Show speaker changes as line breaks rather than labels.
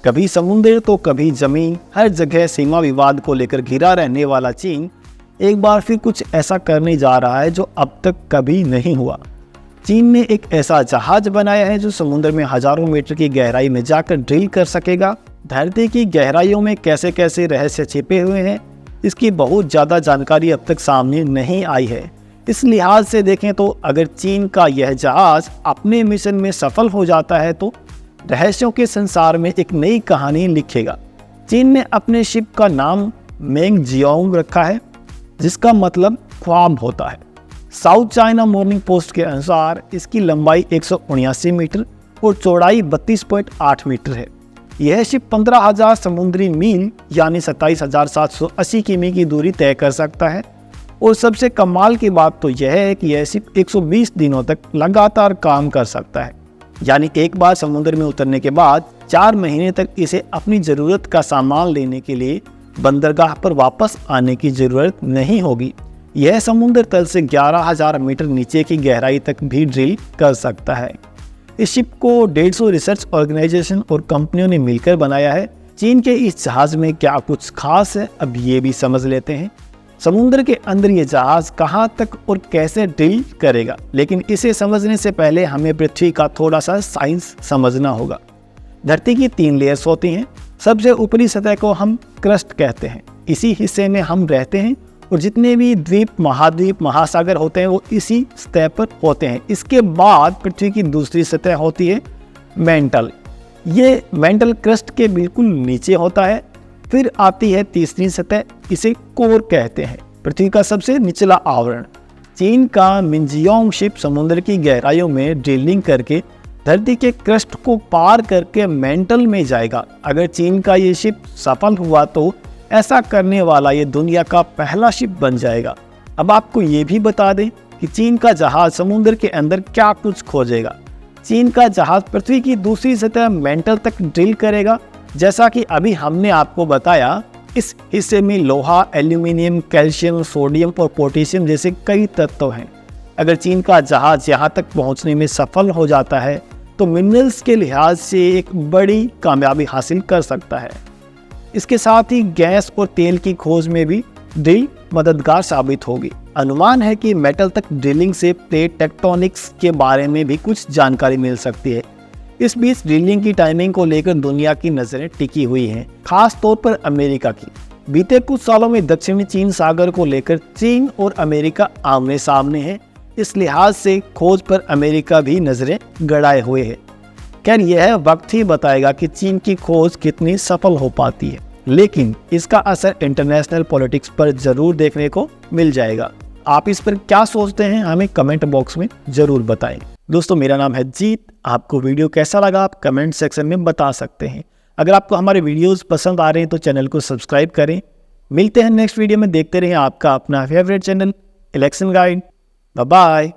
कभी समुद्र तो कभी जमीन, हर जगह सीमा विवाद को लेकर घिरा रहने वाला चीन एक बार फिर कुछ ऐसा करने जा रहा है जो अब तक कभी नहीं हुआ। चीन ने एक ऐसा जहाज बनाया है जो समुद्र में हजारों मीटर की गहराई में जाकर ड्रिल कर सकेगा। धरती की गहराइयों में कैसे कैसे रहस्य छिपे हुए हैं, इसकी बहुत ज़्यादा जानकारी अब तक सामने नहीं आई है। इस लिहाज से देखें तो अगर चीन का यह जहाज अपने मिशन में सफल हो जाता है तो रहस्यों के संसार में एक नई कहानी लिखेगा। चीन ने अपने शिप का नाम मेंगजियांग रखा है, जिसका मतलब ख्वाब होता है। साउथ चाइना मॉर्निंग पोस्ट के अनुसार इसकी लंबाई 179 मीटर और चौड़ाई 32.8 मीटर है। यह शिप 15,000 समुद्री मील यानी 27,780 किमी की दूरी तय कर सकता है। और सबसे कमाल की बात तो यह है कि यह शिप 120 दिनों तक लगातार काम कर सकता है, यानी एक बार समुद्र में उतरने के बाद 4 महीने तक इसे अपनी ज़रूरत का सामान लेने के लिए बंदरगाह पर वापस आने की ज़रूरत नहीं होगी। यह समुद्र तल से 11,000 मीटर नीचे की गहराई तक भी ड्रिल कर सकता है। इस शिप को 150 रिसर्च ऑर्गेनाइजेशन और कंपनियों ने मिलकर बनाया है। चीन के इस जहाज़ में क्या कुछ खास है, अब ये भी समझ लेते हैं। समुद्र के अंदर ये जहाज़ कहाँ तक और कैसे ड्रिल करेगा, लेकिन इसे समझने से पहले हमें पृथ्वी का थोड़ा सा साइंस समझना होगा। धरती की 3 लेयर्स होती हैं। सबसे ऊपरी सतह को हम क्रस्ट कहते हैं। इसी हिस्से में हम रहते हैं और जितने भी द्वीप, महाद्वीप, महासागर होते हैं वो इसी सतह पर होते हैं। इसके बाद पृथ्वी की दूसरी सतह होती है मेंटल। ये मेंटल क्रस्ट के बिल्कुल नीचे होता है। फिर आती है तीसरी सतह, इसे कोर कहते हैं, पृथ्वी का सबसे निचला आवरण। चीन का मेंगजियांग शिप समुद्र की गहराइयों में ड्रिलिंग करके धरती के क्रस्ट को पार करके मेंटल में जाएगा। अगर चीन का ये शिप सफल हुआ तो ऐसा करने वाला ये दुनिया का पहला शिप बन जाएगा। अब आपको ये भी बता दें कि चीन का जहाज समुद्र के अंदर क्या कुछ खोजेगा। चीन का जहाज पृथ्वी की दूसरी सतह मेंटल तक ड्रिल करेगा। जैसा कि अभी हमने आपको बताया, इस हिस्से में लोहा, एल्यूमिनियम, कैल्शियम, सोडियम और पोटेशियम जैसे कई तत्व हैं। अगर चीन का जहाज यहाँ तक पहुँचने में सफल हो जाता है तो मिनरल्स के लिहाज से एक बड़ी कामयाबी हासिल कर सकता है। इसके साथ ही गैस और तेल की खोज में भी ड्रिल मददगार साबित होगी। अनुमान है कि मेटल तक ड्रिलिंग से प्लेट टेक्टोनिक्स के बारे में भी कुछ जानकारी मिल सकती है। इस बीच ड्रिलिंग की टाइमिंग को लेकर दुनिया की नज़रें टिकी हुई हैं, खास तौर पर अमेरिका की। बीते कुछ सालों में दक्षिणी चीन सागर को लेकर चीन और अमेरिका आमने सामने हैं। इस लिहाज से खोज पर अमेरिका भी नज़रें गड़ाए हुए है। खैर, यह वक्त ही बताएगा कि चीन की खोज कितनी सफल हो पाती है, लेकिन इसका असर इंटरनेशनल पॉलिटिक्स पर जरूर देखने को मिल जाएगा। आप इस पर क्या सोचते हैं, हमें कमेंट बॉक्स में जरूर बताएं। दोस्तों, मेरा नाम है जीत। आपको वीडियो कैसा लगा आप कमेंट सेक्शन में बता सकते हैं। अगर आपको हमारे वीडियोस पसंद आ रहे हैं तो चैनल को सब्सक्राइब करें। मिलते हैं नेक्स्ट वीडियो में। देखते रहें आपका अपना favourite channel election guide. Bye bye.